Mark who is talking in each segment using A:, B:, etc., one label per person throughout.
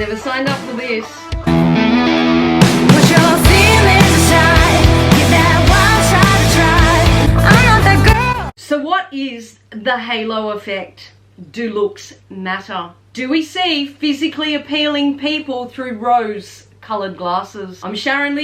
A: never signed up for this.
B: Put your feelings aside, give that wild side a try. I'm not that girl.
A: So what is the halo effect? Do looks matter? Do we see physically appealing people through rose-coloured glasses? I'm Sharon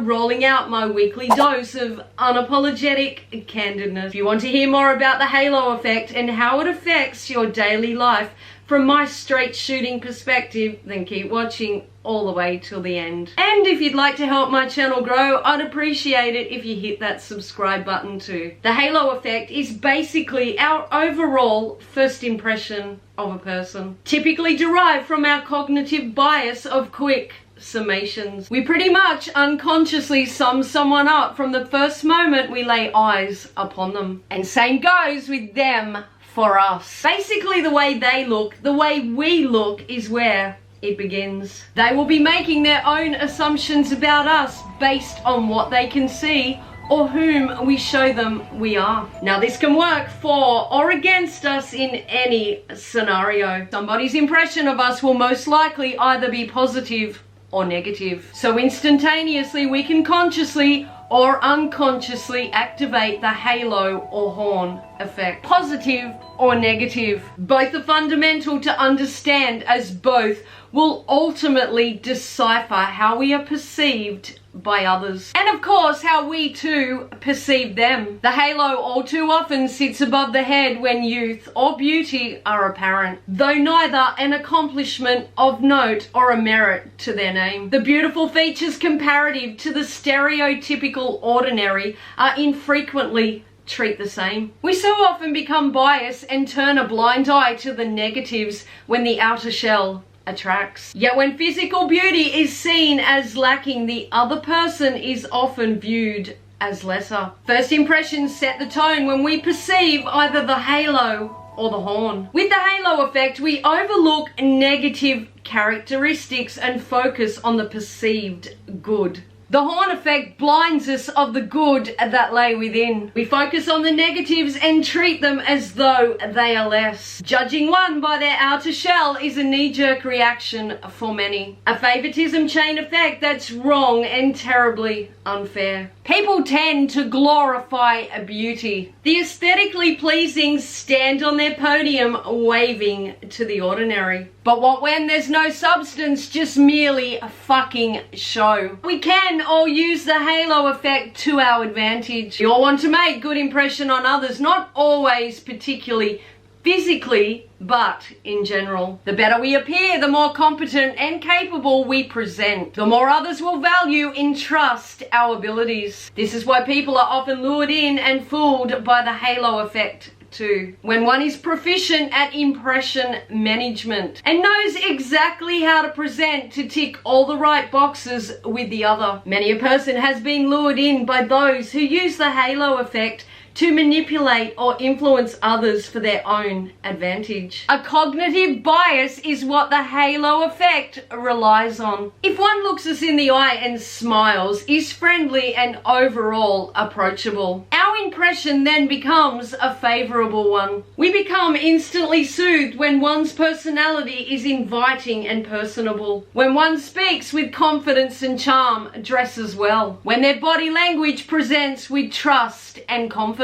A: rolling out my weekly dose of unapologetic candidness. If you want to hear more about the halo effect and how it affects your daily life from my straight shooting perspective, then keep watching all the way till the end. And if you'd like to help my channel grow, I'd appreciate it if you hit that subscribe button too. The halo effect is basically our overall first impression of a person, typically derived from our cognitive bias of quick summations. We pretty much unconsciously sum someone up from the first moment we lay eyes upon them. And same goes with them for us. Basically, the way they look, the way we look is where it begins. They will be making their own assumptions about us based on what they can see or whom we show them we are. Now, this can work for or against us in any scenario. Somebody's impression of us will most likely either be positive or negative. So instantaneously, we can consciously or unconsciously activate the halo or horn effect. Positive or negative. Both are fundamental to understand, as both will ultimately decipher how we are perceived by others. And of course, how we too perceive them. The halo all too often sits above the head when youth or beauty are apparent, though neither an accomplishment of note or a merit to their name. The beautiful features comparative to the stereotypical ordinary are infrequently treat the same. We so often become biased and turn a blind eye to the negatives when the outer shell attracts. Yet when physical beauty is seen as lacking, the other person is often viewed as lesser. First impressions set the tone when we perceive either the halo or the horn. With the halo effect, we overlook negative characteristics and focus on the perceived good. The horn effect blinds us of the good that lay within. We focus on the negatives and treat them as though they are less. Judging one by their outer shell is a knee-jerk reaction for many. A favoritism chain effect that's wrong and terribly unfair. People tend to glorify beauty. The aesthetically pleasing stand on their podium waving to the ordinary. But what when there's no substance, just merely a fucking show? We can all use the halo effect to our advantage. We all want to make good impression on others, not always particularly physically, but in general. The better we appear, the more competent and capable we present. The more others will value and trust our abilities. This is why people are often lured in and fooled by the halo effect too. When one is proficient at impression management and knows exactly how to present to tick all the right boxes with the other. Many a person has been lured in by those who use the halo effect to manipulate or influence others for their own advantage. A cognitive bias is what the halo effect relies on. If one looks us in the eye and smiles, is friendly and overall approachable, our impression then becomes a favorable one. We become instantly soothed when one's personality is inviting and personable. When one speaks with confidence and charm, dresses well. When their body language presents with trust and confidence.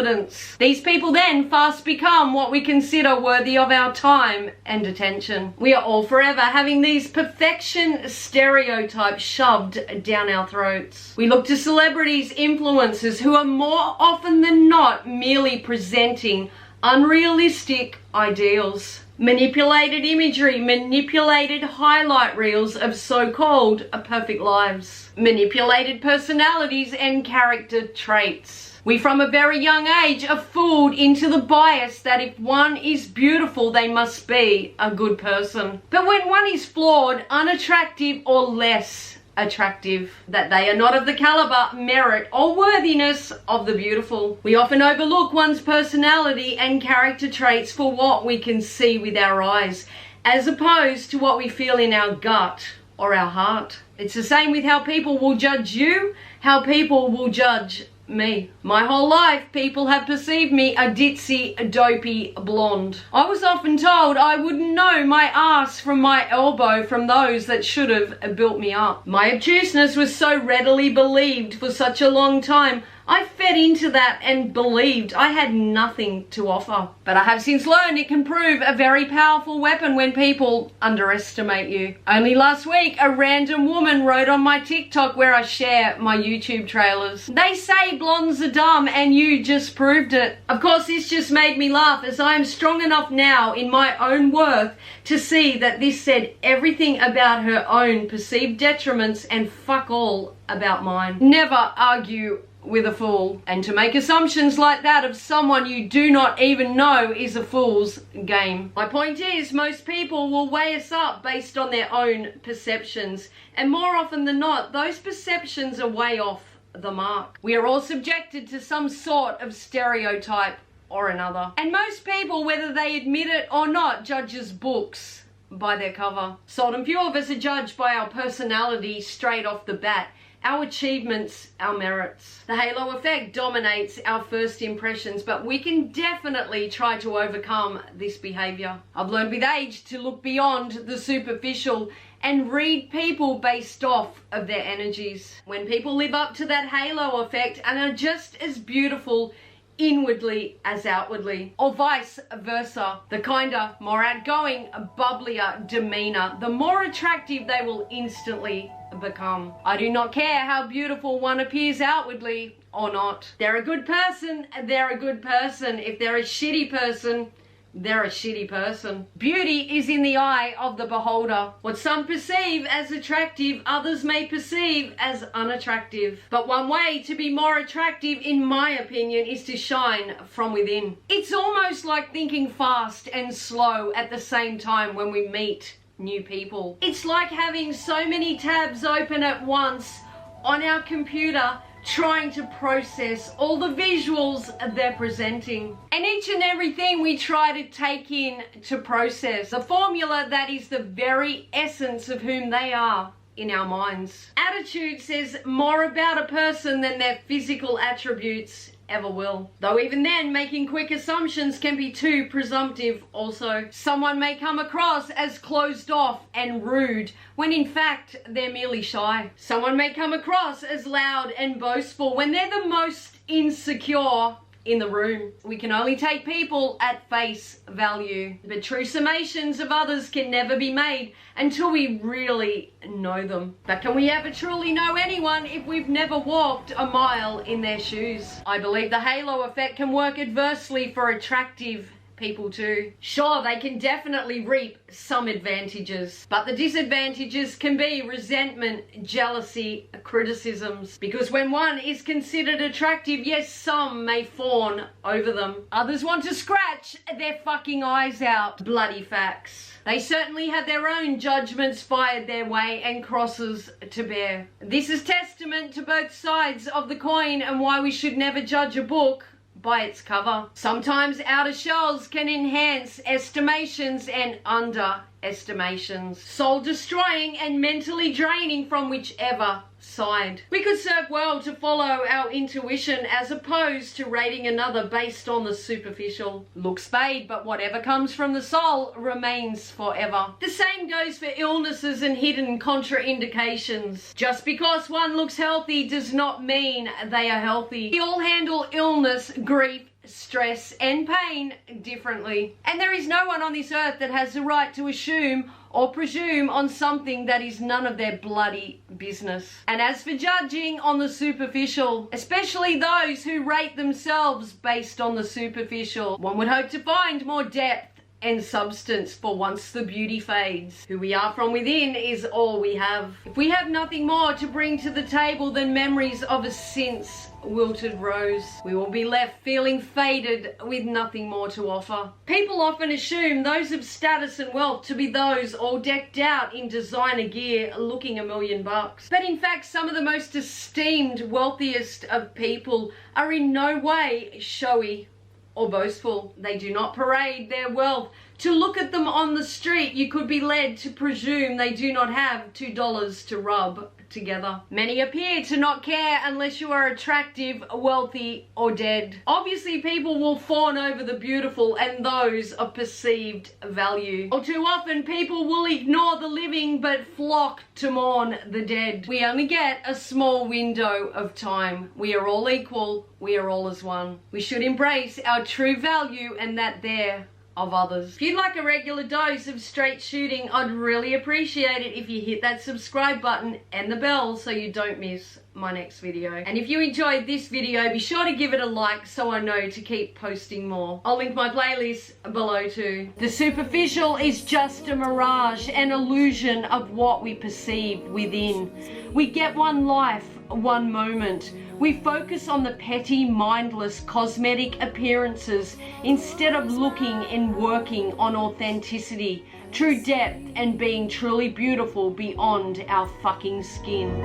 A: These people then fast become what we consider worthy of our time and attention. We are all forever having these perfection stereotypes shoved down our throats. We look to celebrities, influencers who are more often than not merely presenting unrealistic ideals. Manipulated imagery, manipulated highlight reels of so-called perfect lives. Manipulated personalities and character traits. We from a very young age are fooled into the bias that if one is beautiful, they must be a good person. But when one is flawed, unattractive or less attractive, that they are not of the caliber, merit or worthiness of the beautiful. We often overlook one's personality and character traits for what we can see with our eyes, as opposed to what we feel in our gut or our heart. It's the same with how people will judge you, how people will judge me. My whole life, people have perceived me a ditzy, dopey blonde. I was often told I wouldn't know my ass from my elbow from those that should have built me up. My obtuseness was so readily believed for such a long time. I fed into that and believed I had nothing to offer. But I have since learned it can prove a very powerful weapon when people underestimate you. Only last week, a random woman wrote on my TikTok where I share my YouTube trailers. They say blondes are dumb and you just proved it. Of course, this just made me laugh as I am strong enough now in my own worth to see that this said everything about her own perceived detriments and fuck all about mine. Never argue with a fool, and to make assumptions like that of someone you do not even know is a fool's game. My point is, most people will weigh us up based on their own perceptions, and more often than not, those perceptions are way off the mark. We are all subjected to some sort of stereotype or another, and most people, whether they admit it or not, judges books by their cover. Seldom few of us are judged by our personality straight off the bat, our achievements, our merits. The halo effect dominates our first impressions, but we can definitely try to overcome this behavior. I've learned with age to look beyond the superficial and read people based off of their energies. When people live up to that halo effect and are just as beautiful inwardly as outwardly, or vice versa, the kinder, more outgoing, bubblier demeanor, the more attractive they will instantly become. I do not care how beautiful one appears outwardly or not. They're a good person, they're a good person. If they're a shitty person, they're a shitty person. Beauty is in the eye of the beholder. What some perceive as attractive, others may perceive as unattractive. But one way to be more attractive, in my opinion, is to shine from within. It's almost like thinking fast and slow at the same time when we meet new people. It's like having so many tabs open at once on our computer, trying to process all the visuals they're presenting. And each and everything we try to take in to process, the formula that is the very essence of whom they are in our minds. Attitude says more about a person than their physical attributes ever will. Though even then, making quick assumptions can be too presumptive also. Someone may come across as closed off and rude when in fact they're merely shy. Someone may come across as loud and boastful when they're the most insecure in the room. We can only take people at face value, but true summations of others can never be made until we really know them. But can we ever truly know anyone if we've never walked a mile in their shoes? I believe the halo effect can work adversely for attractive people too. Sure, they can definitely reap some advantages, but the disadvantages can be resentment, jealousy, criticisms. Because when one is considered attractive, yes, some may fawn over them. Others want to scratch their fucking eyes out. Bloody facts. They certainly have their own judgments fired their way and crosses to bear. This is testament to both sides of the coin and why we should never judge a book by its cover. Sometimes outer shells can enhance estimations and underestimations, soul destroying and mentally draining from whichever side. We could serve well to follow our intuition as opposed to rating another based on the superficial. Looks fade, but whatever comes from the soul remains forever. The same goes for illnesses and hidden contraindications. Just because one looks healthy does not mean they are healthy. We all handle illness, grief, stress and pain differently. And there is no one on this earth that has the right to assume or presume on something that is none of their bloody business. And as for judging on the superficial, especially those who rate themselves based on the superficial, one would hope to find more depth and substance, for once the beauty fades, who we are from within is all we have. If we have nothing more to bring to the table than memories of a since wilted rose, we will be left feeling faded with nothing more to offer. People often assume those of status and wealth to be those all decked out in designer gear looking $1 million. But in fact, some of the most esteemed, wealthiest of people are in no way showy or boastful. They do not parade their wealth. To look at them on the street, you could be led to presume they do not have $2 to rub together. Many appear to not care unless you are attractive, wealthy, or dead. Obviously, people will fawn over the beautiful and those of perceived value. Or too often, people will ignore the living but flock to mourn the dead. We only get a small window of time. We are all equal. We are all as one. We should embrace our true value and that there of others. If you'd like a regular dose of straight shooting, I'd really appreciate it if you hit that subscribe button and the bell so you don't miss my next video. And if you enjoyed this video, be sure to give it a like so I know to keep posting more. I'll link my playlist below too. The superficial is just a mirage, an illusion of what we perceive within. We get one life, one moment. We focus on the petty, mindless, cosmetic appearances instead of looking and working on authenticity, true depth, and being truly beautiful beyond our fucking skin.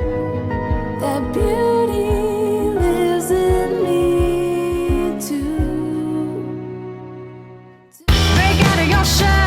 B: That beauty lives in me too. Break out of your shell.